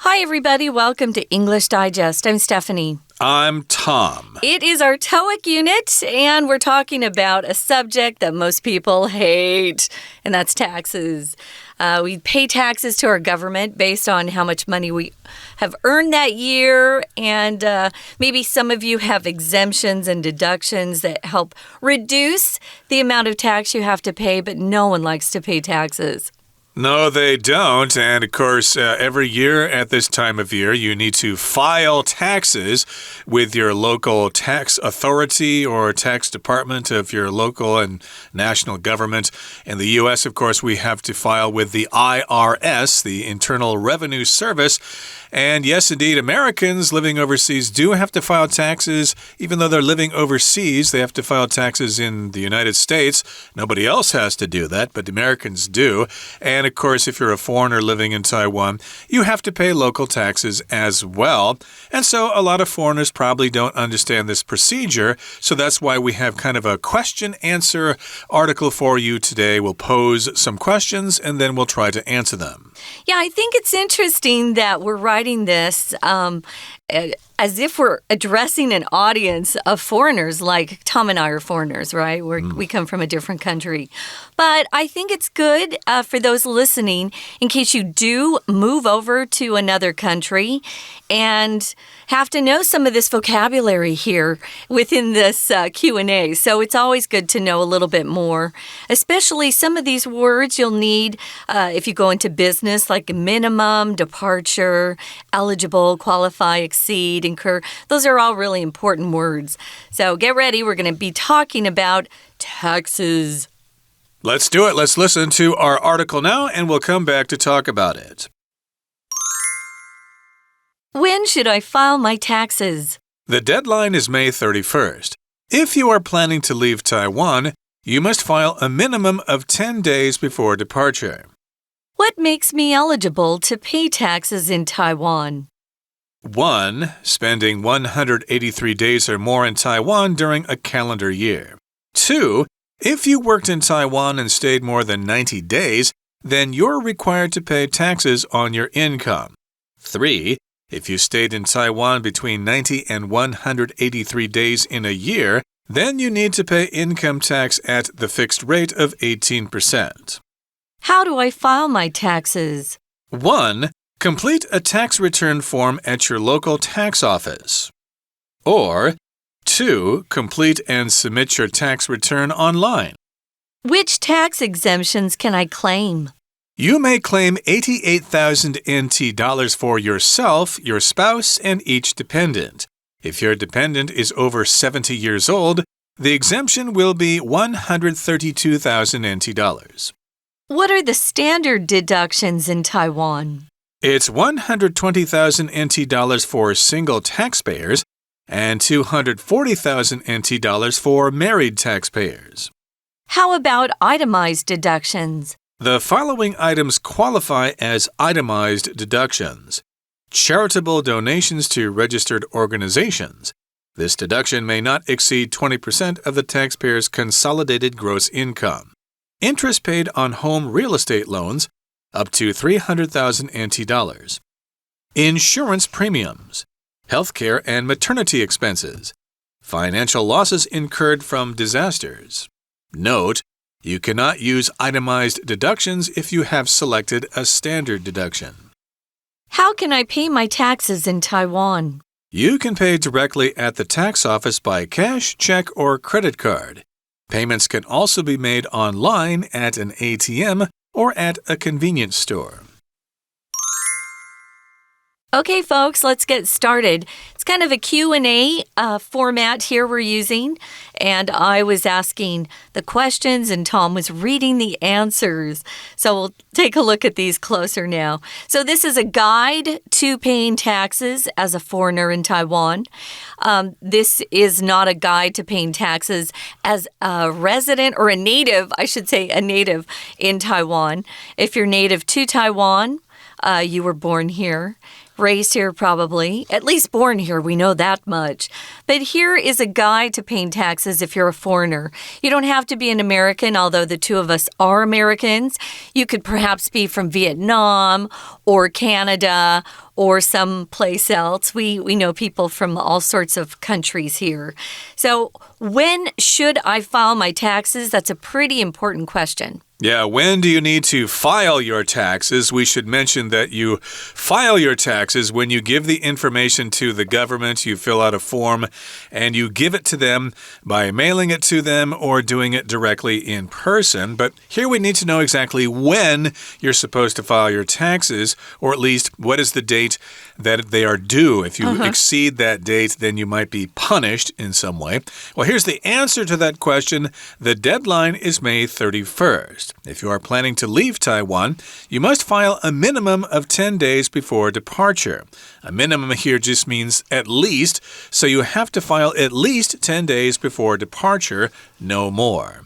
Hi, everybody. Welcome to English Digest. I'm Stephanie. I'm Tom. It is our TOEIC unit, and we're talking about a subject that most people hate, and that's taxes. We pay taxes to our government based on how much money we have earned that year, and maybe some of you have exemptions and deductions that help reduce the amount of tax you have to pay, but no one likes to pay taxes. No, they don't. And of course, every year at this time of year, you need to file taxes with your local tax authority or tax department of your local and national government. In the U.S., of course, we have to file with the IRS, the Internal Revenue Service. And yes, indeed, Americans living overseas do have to file taxes. Even though they're living overseas, they have to file taxes in the United States. Nobody else has to do that, but Americans do. And of course, if you're a foreigner living in Taiwan, you have to pay local taxes as well. And so a lot of foreigners probably don't understand this procedure. So that's why we have kind of a question-answer article for you today. We'll pose some questions and then we'll try to answer them. Yeah, I think it's interesting that we're writing this as if we're addressing an audience of foreigners, like Tom and I are foreigners, right? We come from a different country. But I think it's good for those listening in case you do move over to another country and have to know some of this vocabulary here within this Q&A. So it's always good to know a little bit more, especially some of these words you'll need if you go into business, like minimum, departure, eligible, qualify, exceed, incur. Those are all really important words. So get ready. We're going to be talking about taxes. Let's do it. Let's listen to our article now, and we'll come back to talk about it. When should I file my taxes? The deadline is May 31st. If you are planning to leave Taiwan, you must file a minimum of 10 days before departure. What makes me eligible to pay taxes in Taiwan? 1. Spending 183 days or more in Taiwan during a calendar year. 2. If you worked in Taiwan and stayed more than 90 days, then you're required to pay taxes on your income. 3. If you stayed in Taiwan between 90 and 183 days in a year, then you need to pay income tax at the fixed rate of 18%. How do I file my taxes? 1. Complete a tax return form at your local tax office. Or 2. Complete and submit your tax return online. Which tax exemptions can I claim? You may claim 88,000 NT dollars for yourself, your spouse, and each dependent. If your dependent is over 70 years old, the exemption will be 132,000 NT dollars. What are the standard deductions in Taiwan? It's 120,000 NT dollars for single taxpayers and 240,000 NT dollars for married taxpayers. How about itemized deductions? The following items qualify as itemized deductions. Charitable donations to registered organizations. This deduction may not exceed 20% of the taxpayer's consolidated gross income. Interest paid on home real estate loans, up to 300,000 NT dollars. Insurance premiums. Healthcare and maternity expenses. Financial losses incurred from disasters. Note, you cannot use itemized deductions if you have selected a standard deduction. How can I pay my taxes in Taiwan? You can pay directly at the tax office by cash, check, or credit card. Payments can also be made online at an ATM or at a convenience store. Okay, folks, let's get started. It's kind of a Q&A format here we're using, and I was asking the questions and Tom was reading the answers. So we'll take a look at these closer now. So this is a guide to paying taxes as a foreigner in Taiwan. This is not a guide to paying taxes as a resident or a native, I should say a native in Taiwan. If you're native to Taiwan, you were born here. Raised here, probably. At least born here, we know that much. But here is a guide to paying taxes if you're a foreigner. You don't have to be an American, although the two of us are Americans. You could perhaps be from Vietnam or Canada or someplace else. We know people from all sorts of countries here. So when should I file my taxes? That's a pretty important question. Yeah, when do you need to file your taxes? We should mention that you file your taxes when you give the information to the government, you fill out a form, and you give it to them by mailing it to them or doing it directly in person. But here we need to know exactly when you're supposed to file your taxes, or at least what is the date that they are due. If you exceed that date, then you might be punished in some way. Well, here's the answer to that question. The deadline is May 31st. If you are planning to leave Taiwan, you must file a minimum of 10 days before departure. A minimum here just means at least, so you have to file at least 10 days before departure, no more.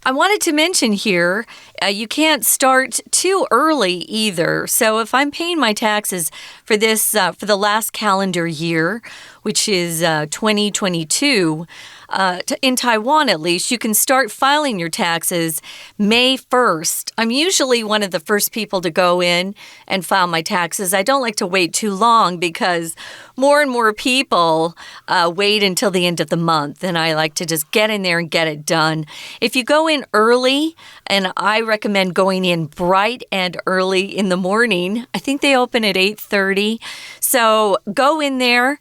I wanted to mention here, you can't start too early either. So if I'm paying my taxes for this, for the last calendar year, which is 2022, in Taiwan at least, you can start filing your taxes May 1st. I'm usually one of the first people to go in and file my taxes. I don't like to wait too long because more and more people wait until the end of the month, and I like to just get in there and get it done. If you go in early, and I recommend going in bright and early in the morning. I think they open at 8:30. So go in there.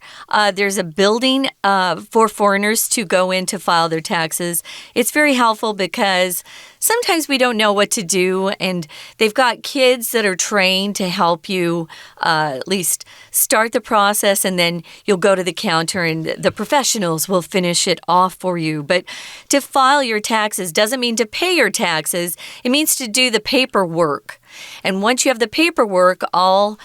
There's a building for foreigners to go in to file their taxes. It's very helpful because sometimes we don't know what to do, and they've got kids that are trained to help you at least start the process, and then you'll go to the counter and the professionals will finish it off for you. But to file your taxes doesn't mean to pay your taxes. It means to do the paperwork. And once you have the paperwork all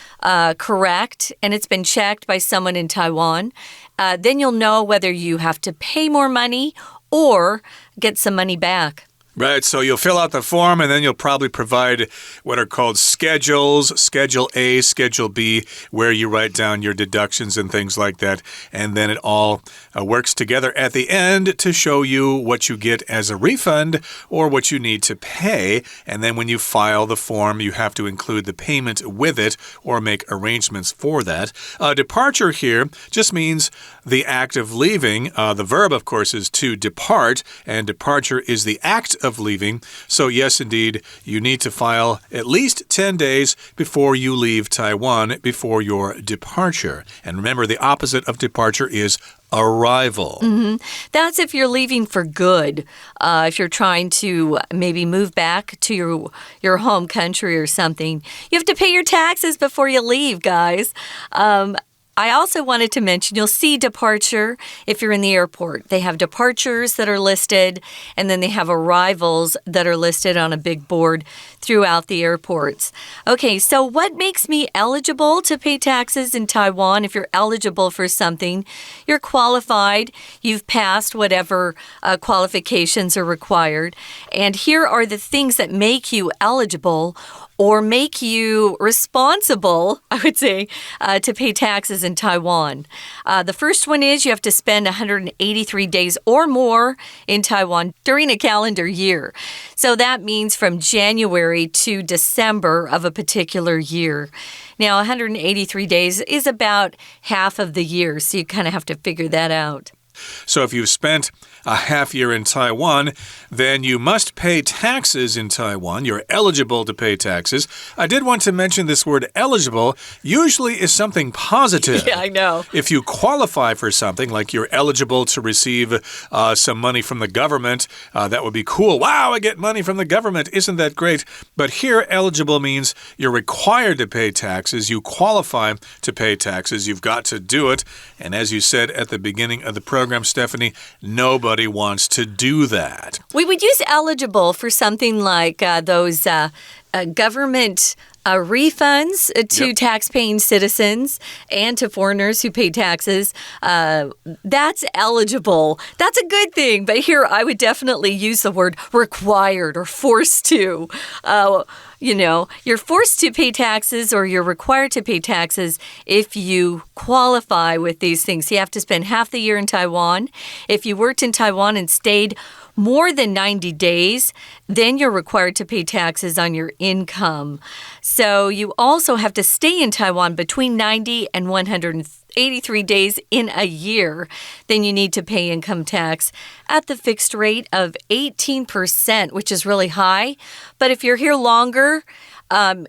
correct and it's been checked by someone in Taiwan, then you'll know whether you have to pay more money or get some money back. Right, so you'll fill out the form and then you'll probably provide what are called schedules, Schedule A, Schedule B, where you write down your deductions and things like that. And then it all works together at the end to show you what you get as a refund or what you need to pay. And then when you file the form, you have to include the payment with it or make arrangements for that. Departure here just means the act of leaving. The verb, of course, is to depart, and departure is the act of leaving. So yes, indeed, you need to file at least 10 days before you leave Taiwan, before your departure. And remember, the opposite of departure is arrival. That's if you're leaving for good. If you're trying to maybe move back to your home country or something, you have to pay your taxes before you leave, guys. I also wanted to mention, you'll see departure if you're in the airport. They have departures that are listed, and then they have arrivals that are listed on a big board throughout the airports. Okay, so what makes me eligible to pay taxes in Taiwan? If you're eligible for something, you're qualified, you've passed whatever qualifications are required. And here are the things that make you eligible or make you responsible, I would say, to pay taxes in Taiwan. The first one is you have to spend 183 days or more in Taiwan during a calendar year. So that means from January to December of a particular year. Now, 183 days is about half of the year, so you kind of have to figure that out. So if you've spent a half year in Taiwan, then you must pay taxes in Taiwan. You're eligible to pay taxes. I did want to mention this word eligible usually is something positive. Yeah, I know. If you qualify for something, like you're eligible to receive some money from the government, that would be cool. Wow, I get money from the government. Isn't that great? But here, eligible means you're required to pay taxes. You qualify to pay taxes. You've got to do it. And as you said at the beginning of the program, Stephanie, nobody wants to do that. We would use eligible for something like those government refunds to tax-paying citizens and to foreigners who pay taxes. That's eligible. That's a good thing. But here I would definitely use the word required or forced to. you're forced to pay taxes or you're required to pay taxes if you qualify with these things. You have to spend half the year in Taiwan. If you worked in Taiwan and stayed more than 90 days, then you're required to pay taxes on your income. So you also have to stay in Taiwan between 90 and 183 days in a year. Then you need to pay income tax at the fixed rate of 18%, which is really high. But if you're here longer,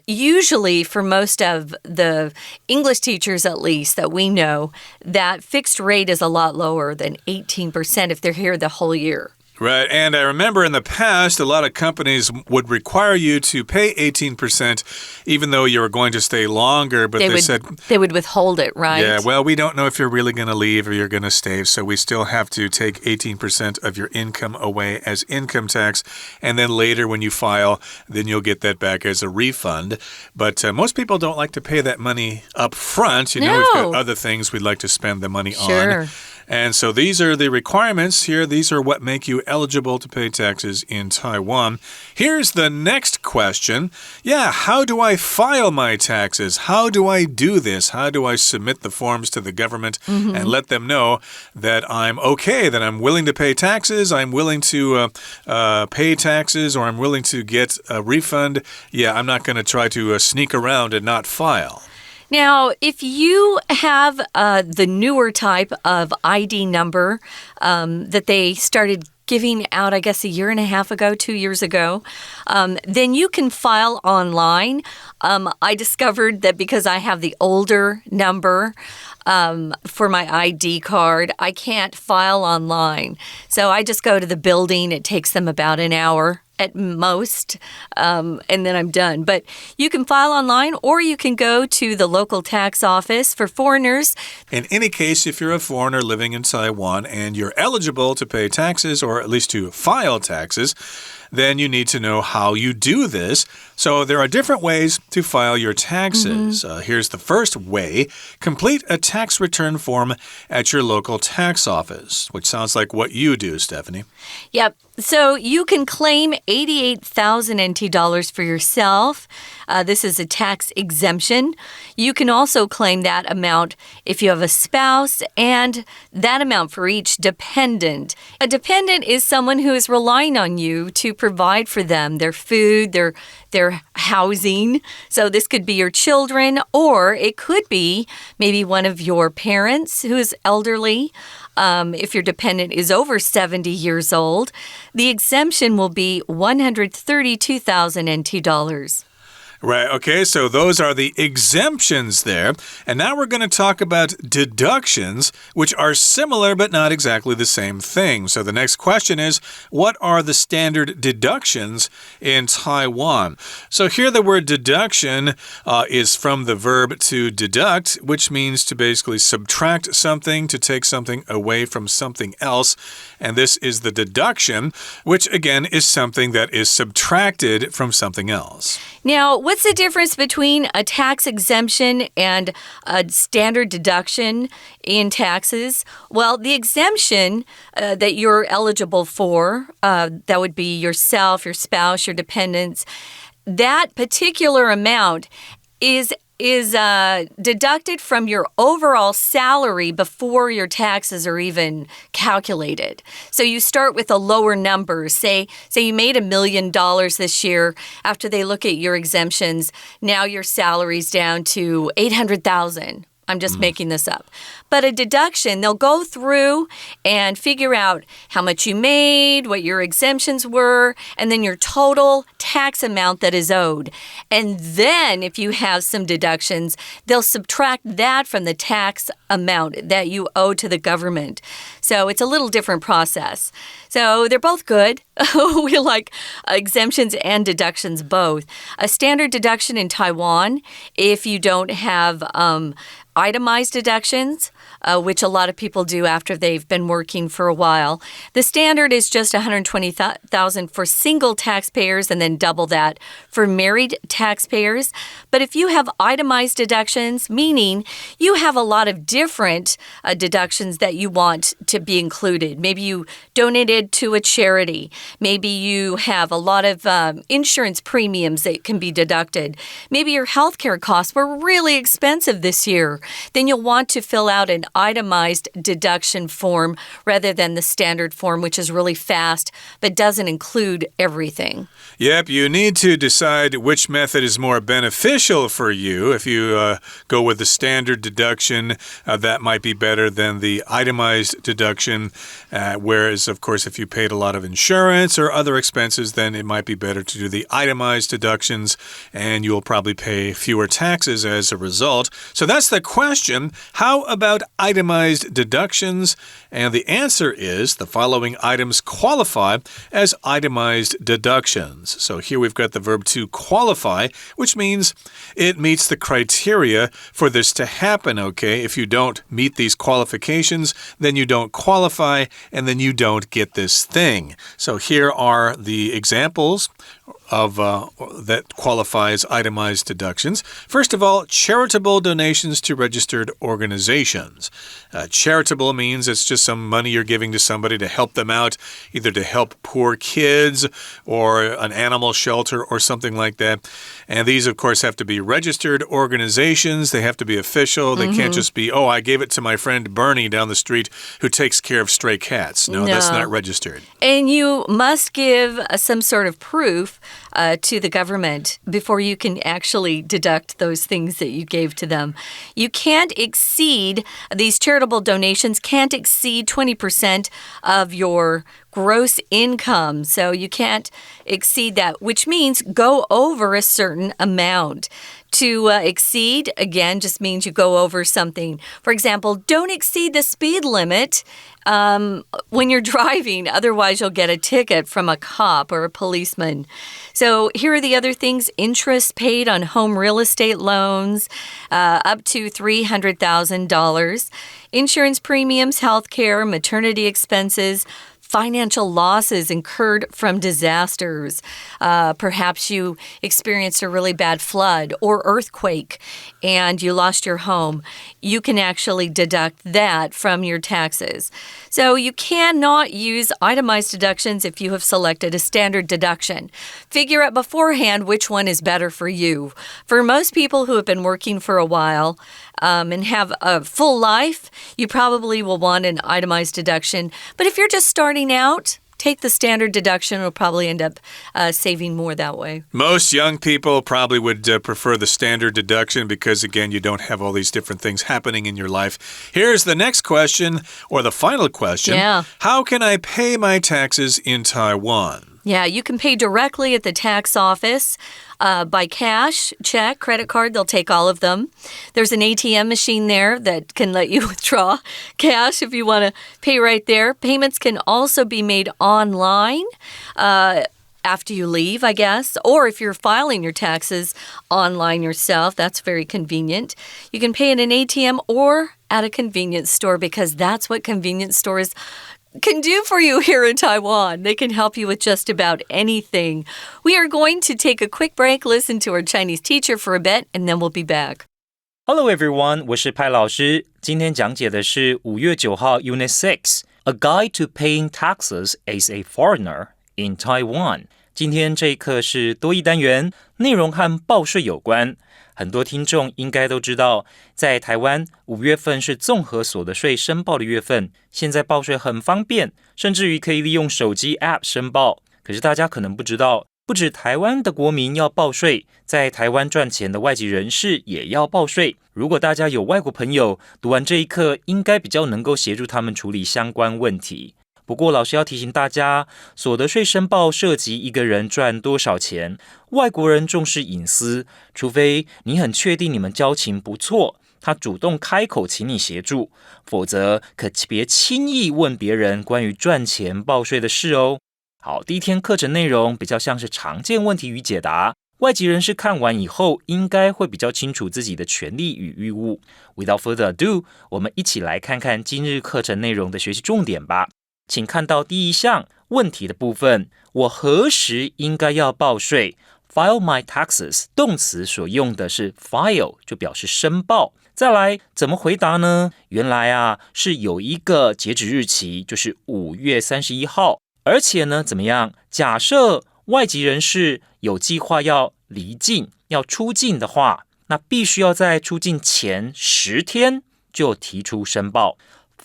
usually for most of the English teachers, at least, that we know, that fixed rate is a lot lower than 18% if they're here the whole year. Right, and I remember in the past, a lot of companies would require you to pay 18% even though you were going to stay longer, but they said... They would withhold it, right? Yeah, well, we don't know if you're really going to leave or you're going to stay, so we still have to take 18% of your income away as income tax, and then later when you file, then you'll get that back as a refund. But most people don't like to pay that money up front. We've got other things we'd like to spend the money on. And so these are the requirements here. These are what make you eligible to pay taxes in Taiwan. Here's the next question. Yeah, how do I file my taxes? How do I do this? How do I submit the forms to the government and let them know that I'm okay, that I'm willing to pay taxes, I'm willing to pay taxes, or I'm willing to get a refund? Yeah, I'm not going to try to sneak around and not file. Now, if you have the newer type of ID number that they started giving out, I guess, a year and a half ago, 2 years ago, then you can file online. I discovered that because I have the older number for my ID card, I can't file online. So I just go to the building. It takes them about an hour at most, and then I'm done. But you can file online, or you can go to the local tax office for foreigners. In any case, if you're a foreigner living in Taiwan and you're eligible to pay taxes, or at least to file taxes, then you need to know how you do this. So there are different ways to file your taxes. Here's the first way. Complete a tax return form at your local tax office, which sounds like what you do, Stephanie. Yep. So you can claim 88,000 NT dollars for yourself. This is a tax exemption. You can also claim that amount if you have a spouse, and that amount for each dependent. A dependent is someone who is relying on you to provide for them, their food, their housing. So this could be your children, or it could be maybe one of your parents who is elderly. If your dependent is over 70 years old, the exemption will be 132,000 NT dollars. Right, okay, so those are the exemptions there. And now we're going to talk about deductions, which are similar but not exactly the same thing. So the next question is, what are the standard deductions in Taiwan? So here the word deduction is from the verb to deduct, which means to basically subtract something, to take something away from something else. And this is the deduction, which again is something that is subtracted from something else. Now, what's the difference between a tax exemption and a standard deduction in taxes? Well, the exemption that you're eligible for, that would be yourself, your spouse, your dependents, that particular amount is deducted from your overall salary before your taxes are even calculated. So you start with a lower number. Say you made $1 million this year. After they look at your exemptions, now your salary's down to 800,000. I'm just making this up. But a deduction, they'll go through and figure out how much you made, what your exemptions were, and then your total tax amount that is owed. And then if you have some deductions, they'll subtract that from the tax amount that you owe to the government. So it's a little different process. So they're both good. We like exemptions and deductions both. A standard deduction in Taiwan, if you don't have itemized deductions, which a lot of people do after they've been working for a while. The standard is just $120,000 for single taxpayers and then double that for married taxpayers. But if you have itemized deductions, meaning you have a lot of different different deductions that you want to be included. Maybe you donated to a charity. Maybe you have a lot of insurance premiums that can be deducted. Maybe your healthcare costs were really expensive this year. Then you'll want to fill out an itemized deduction form rather than the standard form, which is really fast but doesn't include everything. Yep, you need to decide which method is more beneficial for you. If you go with the standard deduction, that might be better than the itemized deduction. Whereas, of course, if you paid a lot of insurance or other expenses, then it might be better to do the itemized deductions, and you'll probably pay fewer taxes as a result. So that's the question. How about itemized deductions? And the answer is the following items qualify as itemized deductions. So here we've got the verb to qualify, which means it meets the criteria for this to happen, okay? If you don't meet these qualifications, then you don't qualify, and then you don't get this thing. So here are the examples of that qualifies itemized deductions. First of all, charitable donations to registered organizations. Charitable means it's just some money you're giving to somebody to help them out, either to help poor kids or an animal shelter or something like that. And these, of course, have to be registered organizations. They have to be official. They can't just be, oh, I gave it to my friend Bernie down the street who takes care of stray cats. No, that's not registered. And you must give some sort of proof to the government before you can actually deduct those things that you gave to them. You can't exceed, these charitable donations can't exceed 20% of your gross income. So you can't exceed that, which means go over a certain amount. To exceed, again, just means you go over something. For example, don't exceed the speed limit when you're driving. Otherwise, you'll get a ticket from a cop or a policeman. So here are the other things. Interest paid on home real estate loans, up to $300,000. Insurance premiums, health care, maternity expenses, financial losses incurred from disasters. Perhaps you experienced a really bad flood or earthquake and you lost your home. You can actually deduct that from your taxes. So you cannot use itemized deductions if you have selected a standard deduction. Figure out beforehand which one is better for you. For most people who have been working for a while, and have a full life, you probably will want an itemized deduction. But if you're just starting out, take the standard deduction. It'll probably end up saving more that way. Most young people probably would prefer the standard deduction because, again, you don't have all these different things happening in your life. Here's the next question, or the final question. Yeah. How can I pay my taxes in Taiwan? Yeah, you can pay directly at the tax office by cash, check, credit card. They'll take all of them. There's an ATM machine there that can let you withdraw cash if you want to pay right there. Payments can also be made online after you leave, I guess. Or if you're filing your taxes online yourself, that's very convenient. You can pay at an ATM or at a convenience store because that's what convenience stores can do for you here in Taiwan. They can help you with just about anything. We are going to take a quick break, listen to our Chinese teacher for a bit, and then we'll be back. Hello everyone, 我是派老师。今天讲解的是5月9号 Unit6, A Guide to Paying Taxes as a Foreigner in Taiwan. 今天这一课是多益单元，内容和报税有关。很多听众应该都知道，在台湾5月份是综合所得税申报的月份，现在报税很方便，甚至于可以利用手机 App 申报。可是大家可能不知道，不止台湾的国民要报税，在台湾赚钱的外籍人士也要报税。如果大家有外国朋友，读完这一课应该比较能够协助他们处理相关问题。不过老师要提醒大家，所得税申报涉及一个人赚多少钱，外国人重视隐私，除非你很确定你们交情不错，他主动开口请你协助，否则可别轻易问别人关于赚钱报税的事哦。好，第一天课程内容比较像是常见问题与解答，外籍人士看完以后应该会比较清楚自己的权利与义务。Without further ado， 我们一起来看看今日课程内容的学习重点吧。请看到第一项问题的部分，我何时应该要报税？ file my taxes 动词所用的是 file， 就表示申报。再来怎么回答呢？原来啊是有一个截止日期，就是5月31号。而且呢怎么样？假设外籍人士有计划要离境、要出境的话，那必须要在出境前10天就提出申报。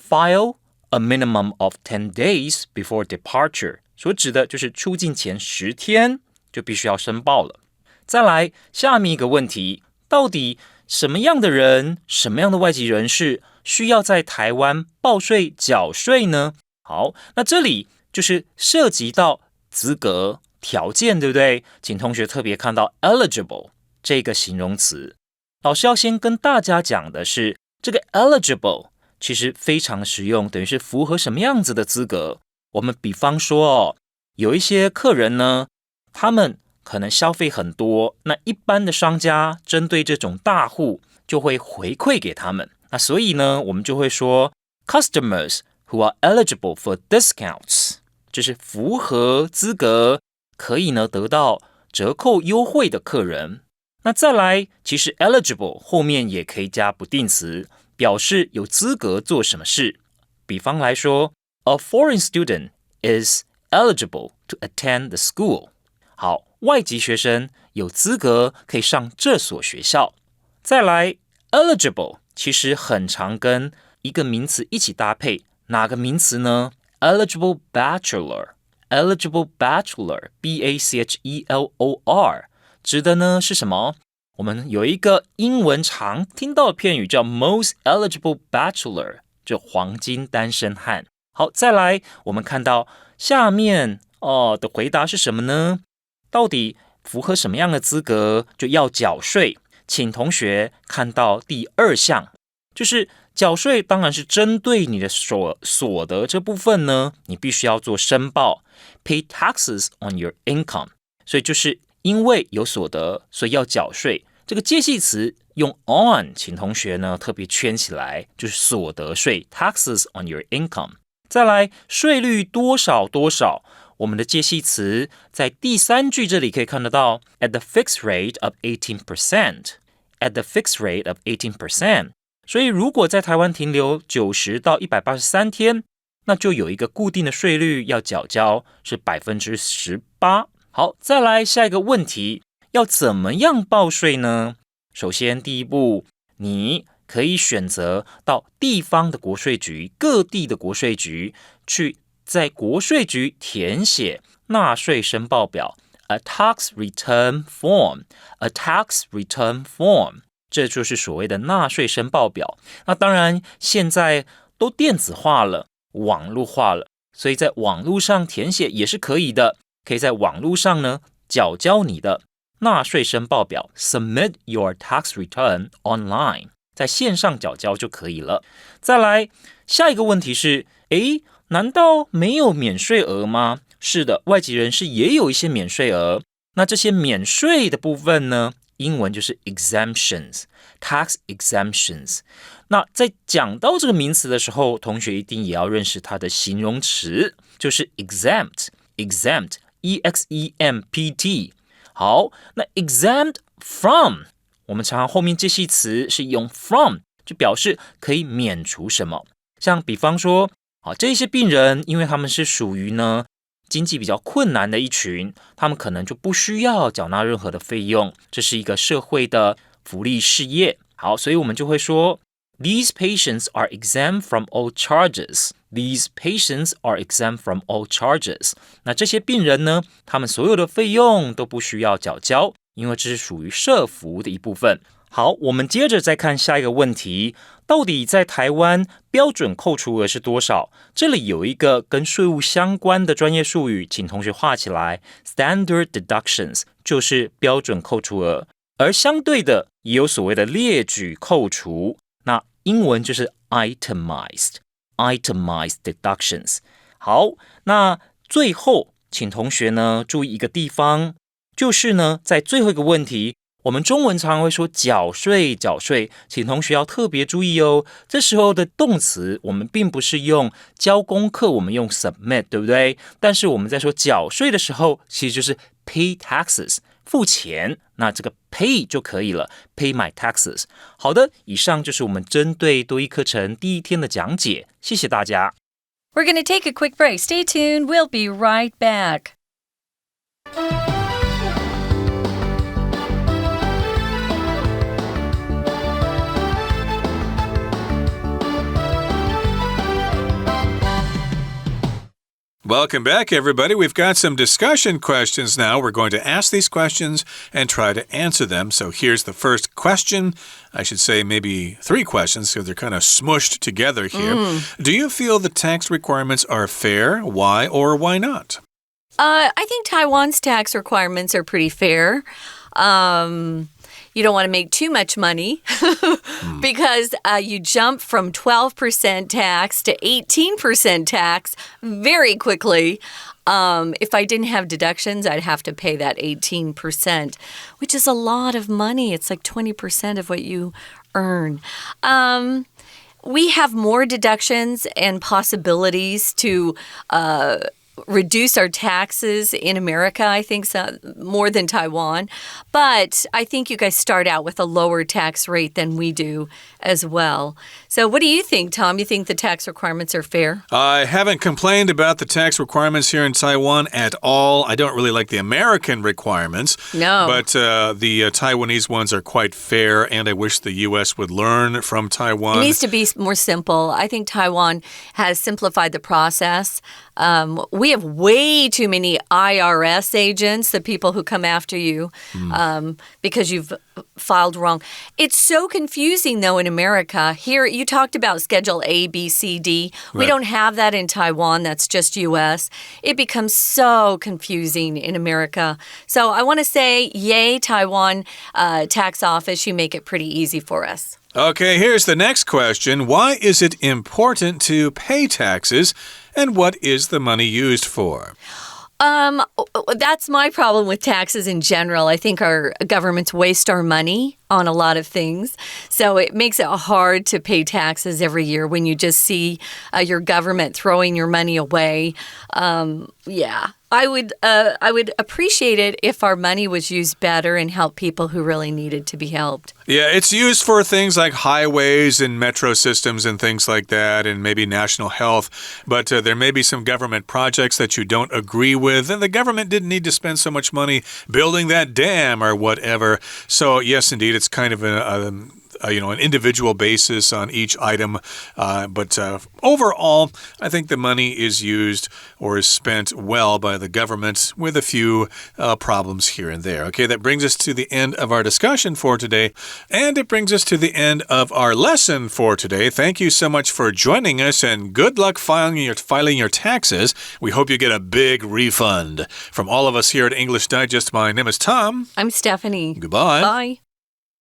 File a minimum of 10 days before departure， 所指的就是出境前10天就必须要申报了。再来，下面一个问题，到底什么样的人、什么样的外籍人士需要在台湾报税、缴税呢？好，那这里就是涉及到资格、条件，对不对？请同学特别看到 eligible 这个形容词。老师要先跟大家讲的是，这个 eligible 其实非常实用，等于是符合什么样子的资格。我们比方说有一些客人呢，他们可能消费很多，那一般的商家针对这种大户就会回馈给他们。那所以呢，我们就会说 customers who are eligible for discounts， 就是符合资格可以呢得到折扣优惠的客人。那再来，其实 eligible 后面也可以加不定词，表示有资格做什么事。比方来说 ，a foreign student is eligible to attend the school。好，外籍学生有资格可以上这所学校。再来 eligible 其实很常跟一个名词一起搭配，哪个名词呢？ eligible bachelor， eligible bachelor B-A-C-H-E-L-O-R 指的呢是什么？我们有一个英文常听到的片语叫 most eligible bachelor， 就黄金单身汉。好，再来我们看到下面的回答是什么呢？到底符合什么样的资格就要缴税？请同学看到第2项，就是缴税当然是针对你的所得这部分呢，你必须要做申报 ，pay taxes on your income， 所以就是因为有所得，所以要缴税。这个介系词用 on， 请同学呢特别圈起来，就是所得税 taxes on your income。再来，税率多少多少，我们的介系词在第3句这里可以看得到 at the fixed rate of 18%， at the fixed rate of 18%。所以如果在台湾停留90到183天，那就有一个固定的税率要缴交，是 18%。好，再来下一个问题，要怎么样报税呢？首先第一步，你可以选择到地方的国税局，各地的国税局去在国税局填写纳税申报表 a tax return form， a tax return form， 这就是所谓的纳税申报表。那当然现在都电子化了，网络化了，所以在网络上填写也是可以的，可以在网络上呢缴交你的纳税申报表 submit your tax return online， 在线上缴交就可以了。再来下一个问题是，难道没有免税额吗？是的，外籍人士也有一些免税额。那这些免税的部分呢，英文就是 exemptions， tax exemptions。那在讲到这个名词的时候，同学一定也要认识它的形容词，就是 exempt E-X-E-M-P-T。好，那 exempt from， 我们常常后面介系词是用 from， 就表示可以免除什么。像比方说，这些病人因为他们是属于呢经济比较困难的一群，他们可能就不需要缴纳任何的费用，这是一个社会的福利事业。好，所以我们就会说 These patients are exempt from all charges. These patients are exempt from all charges. 那这些病人呢，他们所有的费用都不需要缴交，因为这是属于社福的一部分。好，我们接着再看下一个问题，到底在台湾标准扣除额是多少？这里有一个跟税务相关的专业术语，请同学画起来 Standard deductions 就是标准扣除额，而相对的也有所谓的列举扣除，那英文就是 Itemized deductions。 好，那最后请同学呢注意一个地方，就是呢在最后一个问题，我们中文常会说缴税，请同学要特别注意哦。这时候的动词我们并不是用交功课，我们用 submit， 对不对？但是我们在说缴税的时候，其实就是 pay taxes，付钱，那这个 pay 就可以了 ，pay my taxes。好的，以上就是我们针对多益课程第一天的讲解，谢谢大家。We're going to take a quick break. Stay tuned. We'll be right back. Welcome back, everybody. We've got some discussion questions now. We're going to ask these questions and try to answer them. So here's the first question. I should say maybe 3 questions because they're kind of smushed together here. Do you feel the tax requirements are fair? Why or why not? I think Taiwan's tax requirements are pretty fair. You don't want to make too much money because you jump from 12% tax to 18% tax very quickly. If I didn't have deductions, I'd have to pay that 18%, which is a lot of money. It's like 20% of what you earn. We have more deductions and possibilities to reduce our taxes in America, I think, so, more than Taiwan. But I think you guys start out with a lower tax rate than we do as well. So what do you think, Tom? You think the tax requirements are fair? I haven't complained about the tax requirements here in Taiwan at all. I don't really like the American requirements. No. But the Taiwanese ones are quite fair, and I wish the U.S. would learn from Taiwan. It needs to be more simple. I think Taiwan has simplified the process. We have way too many IRS agents, the people who come after you because you've filed wrong. It's so confusing, though, in America. Here, you talked about Schedule A, B, C, D. We Right. don't have that in Taiwan. That's just U.S. It becomes so confusing in America. So I want to say, yay, Taiwan tax office. You make it pretty easy for us. Okay, here's the next question. Why is it important to pay taxes, and what is the money used for? That's my problem with taxes in general. I think our governments waste our money on a lot of things. So it makes it hard to pay taxes every year when you just see your government throwing your money away. Yeah. I would appreciate it if our money was used better and helped people who really needed to be helped. Yeah, it's used for things like highways and metro systems and things like that, and maybe national health. But there may be some government projects that you don't agree with, and the government didn't need to spend so much money building that dam or whatever. So, yes, indeed, it's kind of an individual basis on each item. But overall, I think the money is used or is spent well by the government with a few problems here and there. Okay, that brings us to the end of our discussion for today. And it brings us to the end of our lesson for today. Thank you so much for joining us, and good luck filing your taxes. We hope you get a big refund. From all of us here at English Digest, my name is Tom. I'm Stephanie. Goodbye. Bye.